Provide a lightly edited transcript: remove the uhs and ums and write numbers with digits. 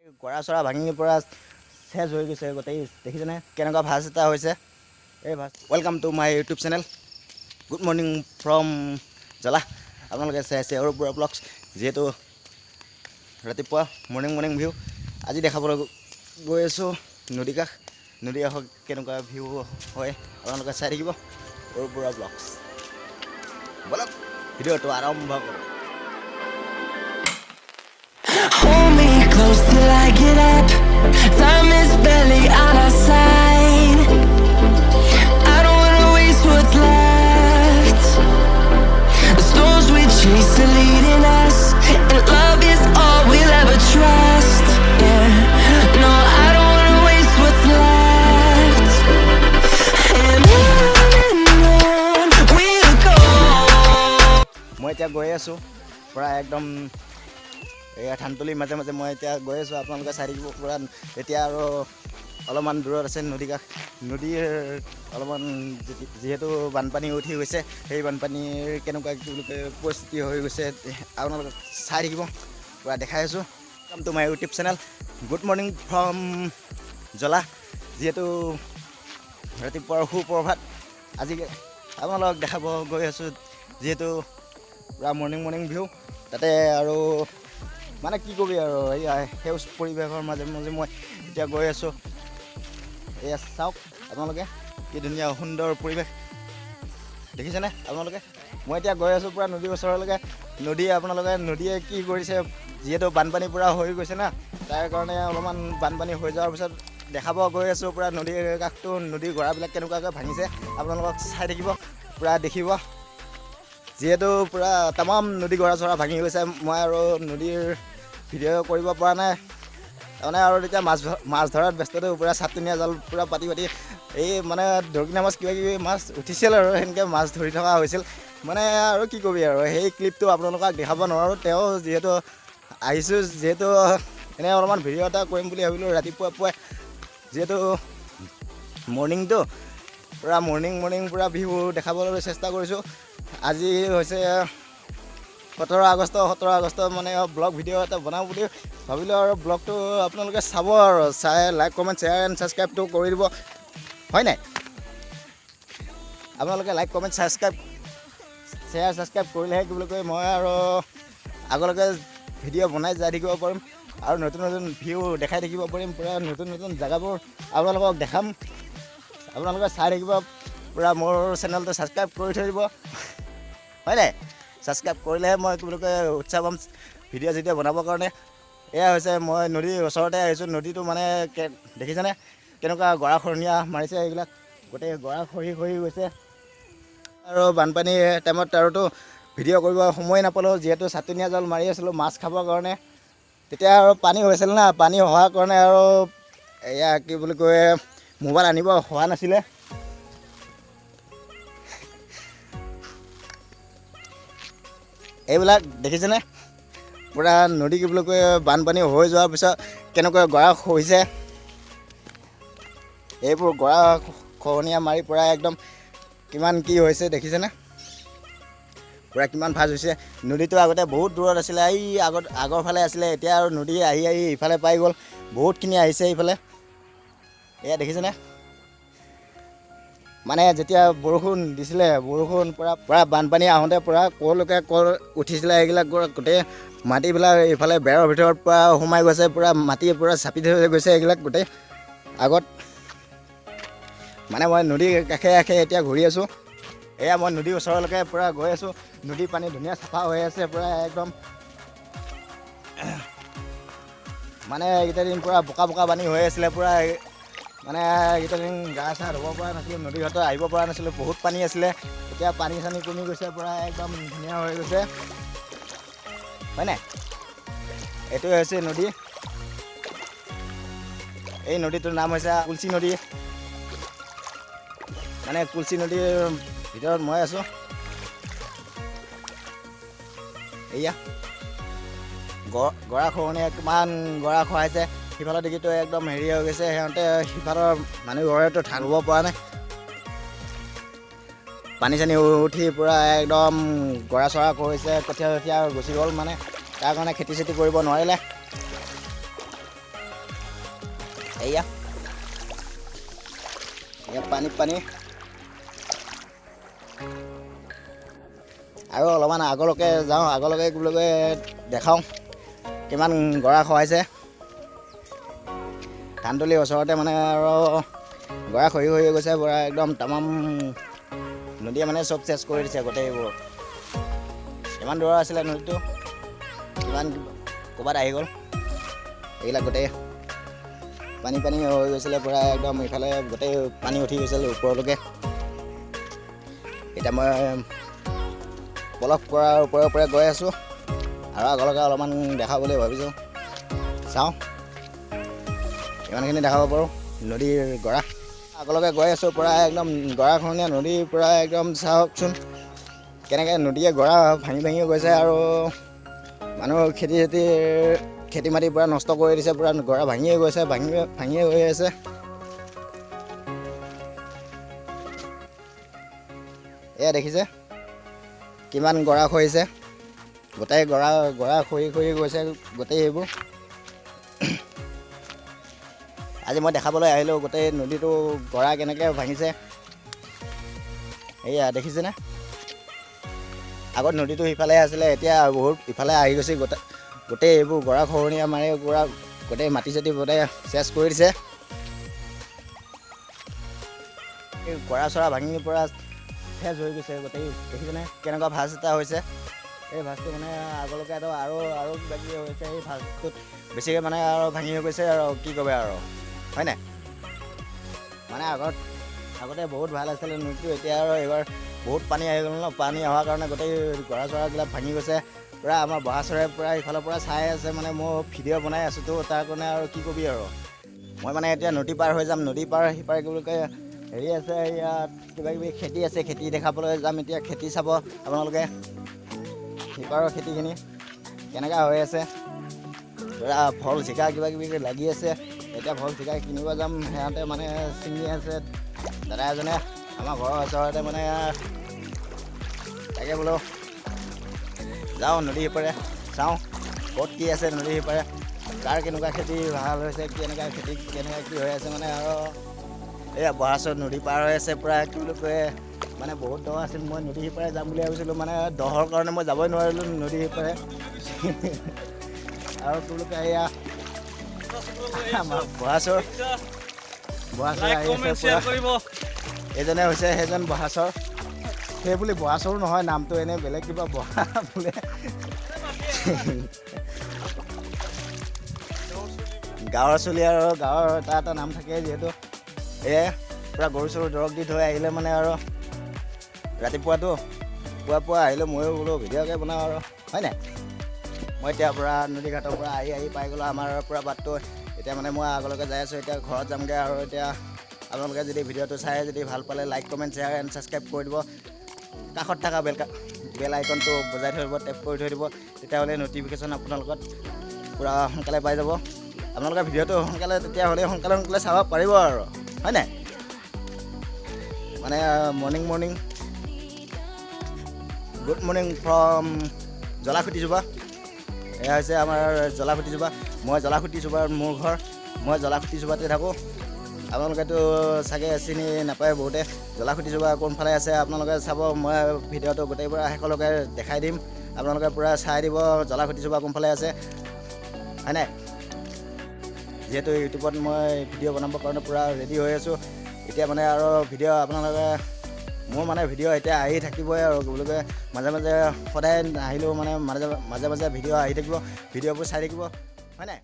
গৰা চৰা ভাঙি পৰা চেজ হৈ গৈছে গোটেই দেখিছেনে কেনেকুৱা ভাজ এটা হৈছে এই ভাজ welcome to my YouTube channel good morning from জলা আপোনালোকে চাই আছে আৰু পুৰা ব্লগছ যিহেতু ৰাতিপুৱা মৰ্ণিং ভিউ আজি দেখাবলৈ গৈ আছোঁ নদী কাষত কেনেকুৱা ভিউ হয় আপোনালোকে চাই থাকিব আৰু পুৰা ব্লগছ বলক ভিডিঅ'টো আৰম্ভ কৰোঁ Hold me close till I get up. Time is barely on our side. I don't wanna waste what's left. The storms we chase are leading us, and love is all we'll ever trust. Yeah, no, I don't wanna waste what's left. And on we'll go. মই এতিয়া গৈ আছোঁ পুৰা একদম এই ধানতলিৰ মাজে মাজে মই এতিয়া গৈ আছোঁ আপোনালোকে চাই থাকিব পুৰা এতিয়া আৰু অলপমান দূৰত আছে নদীৰ অলপমান যিহেতু বানপানী উঠি গৈছে সেই বানপানীৰ কেনেকুৱা কি বুলি কয় পৰিস্থিতি হৈ গৈছে আপোনালোকে চাই থাকিব পুৰা দেখাই আছোঁ welcome to my YouTube channel good morning from জলা যিহেতু ৰাতিপুৱাৰ সুপ্ৰভাত আজি আপোনালোকক দেখাব গৈ আছোঁ যিহেতু পুৰা মৰ্ণিং ভিউ তাতে আৰু মানে কি কবি আৰু এয়া সেউজ পৰিৱেশৰ মাজে মাজে মই এতিয়া গৈ আছোঁ এয়া চাওক আপোনালোকে কি ধুনীয়া সুন্দৰ পৰিৱেশ দেখিছেনে আপোনালোকে মই এতিয়া গৈ আছোঁ পুৰা নদীৰ ওচৰলৈকে নদীয়ে কি কৰিছে যিহেতু বানপানী পুৰা হৈ গৈছে না তাৰ কাৰণে অলপমান বানপানী হৈ যোৱাৰ পিছত দেখাব গৈ আছোঁ পুৰা নদীৰ কাষটো নদীৰ গৰাবিলাক কেনেকুৱাকৈ ভাঙিছে আপোনালোকক চাই থাকিব পুৰা দেখিব যিহেতু পুৰা তামাম নদী গৰা চৰা ভাঙি গৈছে মই আৰু নদীৰ ভিডিঅ' কৰিব পৰা নাই তাৰমানে আৰু এতিয়া মাছ ধৰাত ব্যস্তটো পুৰা চাটনীয়া জাল পুৰা পাতি এই মানে দৰকিনা মাছ কিবাকিবি মাছ উঠিছিল আৰু সেনেকৈ মাছ ধৰি থকা হৈছিল মানে আৰু কি কবি আৰু সেই ক্লিপটো আপোনালোকক দেখাব নোৱাৰোঁ তেওঁ যিহেতু আহিছোঁ যিহেতু এনে অলপমান ভিডিঅ' এটা কৰিম বুলি ভাবিলোঁ ৰাতিপুৱাই যিহেতু মৰ্ণিংটো পুৰা মৰ্ণিং পুৰা ভিউ দেখাবলৈ চেষ্টা কৰিছোঁ আজি হৈছে 17 আগষ্ট মানে ব্লগ ভিডিঅ' এটা বনাওঁ বুলি ভাবিলোঁ আৰু ব্লগটো আপোনালোকে চাব আৰু চাই লাইক কমেণ্ট শ্বেয়াৰ এণ্ড ছাবস্ক্ৰাইবটো কৰি দিব হয় নাই আপোনালোকে লাইক কমেণ্ট শ্বেয়াৰ ছাবস্ক্ৰাইব কৰিলেহে কি বুলি কয় মই আৰু আগলৈকে ভিডিঅ' বনাই যাই থাকিব পাৰিম আৰু নতুন ভিউ দেখাই থাকিব পাৰিম পুৰা নতুন জেগাবোৰ আপোনালোকক দেখাম আপোনালোকে চাই থাকিব পুৰা মোৰ চেনেলটো ছাবস্ক্ৰাইব কৰি থৈ দিব হয় নাই ছাবস্ক্ৰাইব কৰিলেহে মই কি বুলি কয় উৎসাহ পাম ভিডিঅ' যেতিয়া বনাবৰ কাৰণে এয়া হৈছে মই নদীৰ ওচৰতে আহিছোঁ নদীটো মানে দেখিছেনে কেনেকুৱা গৰাখহনীয়া মাৰিছে এইবিলাক গোটেই গৰা খহি গৈছে আৰু বানপানী টাইমত আৰুতো ভিডিঅ' কৰিব সময় নাপালোঁ যিহেতু চাটনীয়া জাল মাৰি আছিলোঁ মাছ খাবৰ কাৰণে তেতিয়া আৰু পানী হৈছিল না পানী হোৱাৰ কাৰণে আৰু এয়া কি বুলি কয় মোবাইল আনিব হোৱা নাছিলে এইবিলাক দেখিছেনে পুৰা নদী কি বুলি কয় বানপানী হৈ যোৱাৰ পিছত কেনেকৈ গৰা খহিছে এইবোৰ গৰা খহনীয়া মাৰি পুৰা একদম কিমান কি হৈছে দেখিছেনে পুৰা কিমান ভাজ হৈছে নদীটো আগতে বহুত দূৰত আছিলে এই আগৰ ফালে আছিলে এতিয়া আৰু নদী আহি ইফালে পাই গ'ল বহুতখিনি আহিছে এইফালে এয়া দেখিছেনে মানে যেতিয়া বৰষুণ দিছিলে বৰষুণ পুৰা বানপানী আহোঁতে পুৰা ক'লৈকে উঠিছিলে এইবিলাক গোটেই মাটিবিলাক এইফালে বেৰৰ ভিতৰত পুৰা সোমাই গৈছে পুৰা মাটি পুৰা চাপি থৈ গৈছে এইবিলাক গোটেই আগত মানে মই নদীৰ কাষে এতিয়া ঘূৰি আছোঁ এয়া মই নদীৰ ওচৰলৈকে পুৰা গৈ আছোঁ নদীৰ পানী ধুনীয়া চাফা হৈ আছে পুৰা একদম মানে এইকেইটা দিন পুৰা বোকা পানী হৈ আছিলে পুৰা মানে এইকেইটা দিন গা চা ধুব পৰা নাছিলোঁ নদী ঘাটত আহিব পৰা নাছিলোঁ বহুত পানী আছিলে এতিয়া পানী চানী কমি গৈছে পুৰা একদম ধুনীয়া হৈ গৈছে হয় নাই এইটোৱে হৈছে নদী এই নদীটোৰ নাম হৈছে কুলচি নদী মানে কুলচি নদীৰ ভিতৰত মই আছোঁ এয়া গৰাখহনীয়া কিমান গৰা খহাইছে সিফালৰ দিশটো একদম হেৰি হৈ গৈছে সিহঁতে সিফালৰ মানুহ ঘৰেতো ধান ৰুব পৰা নাই পানী চানী উঠি পুৰা একদম গৰা চৰা কৰিছে কঠীয়া গুচি গ'ল মানে তাৰ কাৰণে খেতি চেতি কৰিব নোৱাৰিলে এয়া পানী আৰু অলপমান আগলৈকে যাওঁ, আগলৈকে কি বুলি কয় দেখাওঁ কিমান গৰা খহাইছে। ধানতলিৰ ওচৰতে মানে আৰু গৰা খহি গৈছে পুৰা একদম তামাম। নদীয়ে মানে চব চেচ কৰি দিছে গোটেইবোৰ। ইমান দূৰ আছিলে নদীটো, কিমান ক'ৰবাত আহি গ'ল। এইবিলাক গোটেই পানী হৈ গৈছিলে পুৰা একদম। ইফালে গোটেই পানী উঠি গৈছিলে ওপৰলৈকে। এতিয়া মই পলস পৰা ওপৰে গৈ আছোঁ আৰু আগলৈকে অলপমান দেখাব বুলি ভাবিছোঁ। চাওঁ ইমানখিনি দেখাব পাৰোঁ নদীৰ গৰা। আগলৈকে গৈ আছোঁ পুৰা একদম গৰাখহনীয়া নদীৰ পুৰা একদম। চাওকচোন কেনেকৈ নদীয়ে গৰা ভাঙি গৈছে আৰু মানুহৰ খেতি মাটি পুৰা নষ্ট কৰি দিছে। পুৰা গৰা ভাঙিয়ে গৈছে, ভাঙিয়ে গৈ আছে। এয়া দেখিছে কিমান গৰা খহিছে। গোটেই গৰা খহি গৈছে গোটেই এইবোৰ। আজি মই দেখাবলৈ আহিলোঁ গোটেই নদীটো গৰা কেনেকৈ ভাঙিছে। এয়া দেখিছেনে? আগত নদীটো সিফালে আছিলে, এতিয়া বহুত ইফালে আহি গৈছে। গোটেই এইবোৰ গৰা খহনীয়া মাৰি পুৰা গোটেই মাটি চাটি গোটেই চেচ কৰি দিছে। এই গৰা চৰা ভাঙি পুৰা চেচ হৈ গৈছে গোটেই। দেখিছেনে কেনেকুৱা ভাঁজ এটা হৈছে? এই ভাঁজটো মানে আগলৈকে আৰু কিবা কিবি হৈছে। এই ভাঁজটোত বেছিকৈ মানে আৰু ভাঙি হৈ গৈছে আৰু কি ক'বে আৰু, হয় নাই? মানে আগতে বহুত ভাল আছিলে নদীটো, এতিয়া আৰু এইবাৰ বহুত পানী আহি গ'ল ন। পানী অহাৰ কাৰণে গোটেই গৰা চৰাবিলাক ভাঙি গৈছে। পূৰা আমাৰ বহা চৰাই পূৰা ইফালৰ পৰা চাই আছে। মানে মই ভিডিঅ' বনাই আছোঁতো, তাৰ কাৰণে আৰু কি ক'বি আৰু। মই মানে এতিয়া নদী পাৰ হৈ যাম। নদী পাৰ সিপাৰে কি বুলি কয় হেৰি আছে, ইয়াত কিবা কিবি খেতি আছে। খেতি দেখাবলৈ যাম এতিয়া। খেতি চাব আপোনালোকে সিপাৰৰ খেতিখিনি কেনেকুৱা হৈ আছে। পূৰা ভল জিকা কিবা কিবি লাগি আছে। এতিয়া ভল জিকা কিনিব যাম। সিহঁতে মানে ছিঙি আছে দাদা এজনে আমাৰ ঘৰৰ ওচৰতে। মানে তাকে বোলো যাওঁ নদী সিপাৰে, চাওঁ ক'ত কি আছে নদী সিপাৰে, কাৰ কেনেকুৱা খেতি ভাল হৈছে, কেনেকুৱা খেতি কেনেকুৱা কি হৈ আছে। মানে আৰু এয়া বহাচত নদী পাৰ হৈ আছে পূৰা কি বুলি কয়। মানে বহুত দ আছিল। মই নদী সিপাৰে যাম বুলি ভাবিছিলোঁ, মানে দহৰ কাৰণে মই যাবই নোৱাৰিলোঁ নদী সিপাৰে। আৰু কি বুলি কয় এয়া আমাৰ বহাচৰ আহি আছে পূৰা। এইজনে হৈছে সেইজন বহাচৰ। সেই বুলি বহাচৰো নহয় নামটো, এনেই বেলেগ কিবা বহা বোলে। গাঁৱৰ চলি আৰু গাঁৱৰ এটা নাম থাকে যিহেতু। এয়াই পূৰা গৰু চৰু দৰৱ দি থৈ আহিলে মানে আৰু ৰাতিপুৱাটো পুৱা আহিলে ময়ো বোলো ভিডিঅ'কে বনাওঁ আৰু, হয় নাই? মই এতিয়া পূৰা নদী ঘাটৰ পৰা আহি পাই গ'লোঁ আমাৰ পূৰা বাটটো। এতিয়া মানে মই আগলৈকে যাই আছোঁ। এতিয়া ঘৰত যামগৈ আৰু। এতিয়া আপোনালোকে যদি ভিডিঅ'টো চাই যদি ভাল পালে like comment share and subscribe কৰি দিব। কাষত থকা বেল আইকনটো বজাই থৈ দিব, টেপ কৰি থৈ দিব। তেতিয়াহ'লে ন'টিফিকেশ্যন আপোনালোকত পূৰা সোনকালে পাই যাব। আপোনালোকে ভিডিঅ'টো সোনকালে চাব পাৰিব আৰু, হয় নাই? মানে মৰ্ণিং গুড মৰ্ণিং ফ্ৰম জলাখুটি জোপা। এয়া হৈছে আমাৰ জলাখুটি জোপা। মই জলাখুটি জোপাৰ মোৰ ঘৰ। মই জলাখুটি জোপাতে থাকোঁ। আপোনালোকেতো চাগে চিনি নাপায় বহুতে। জলাখুটি জোপা কোনফালে আছে আপোনালোকে চাব। মই ভিডিঅ'টো গোটেই পূৰা শেষলৈকে দেখাই দিম। আপোনালোকে পূৰা চাই দিব জলাখুটি জোপা কোনফালে আছে, হয় নাই? যিহেতু ইউটিউবত মই ভিডিঅ' বনাবৰ কাৰণে পূৰা ৰেডি হৈ আছোঁ। এতিয়া মানে আৰু ভিডিঅ' আপোনালোকে মোৰ মানে ভিডিঅ' এতিয়া আহি থাকিবই আৰু কি বুলি কয়। মাজে সদায় নাহিলেও মানে মাজে ভিডিঅ' আহি থাকিব। ভিডিঅ'বোৰ চাই থাকিব, হয় নাই?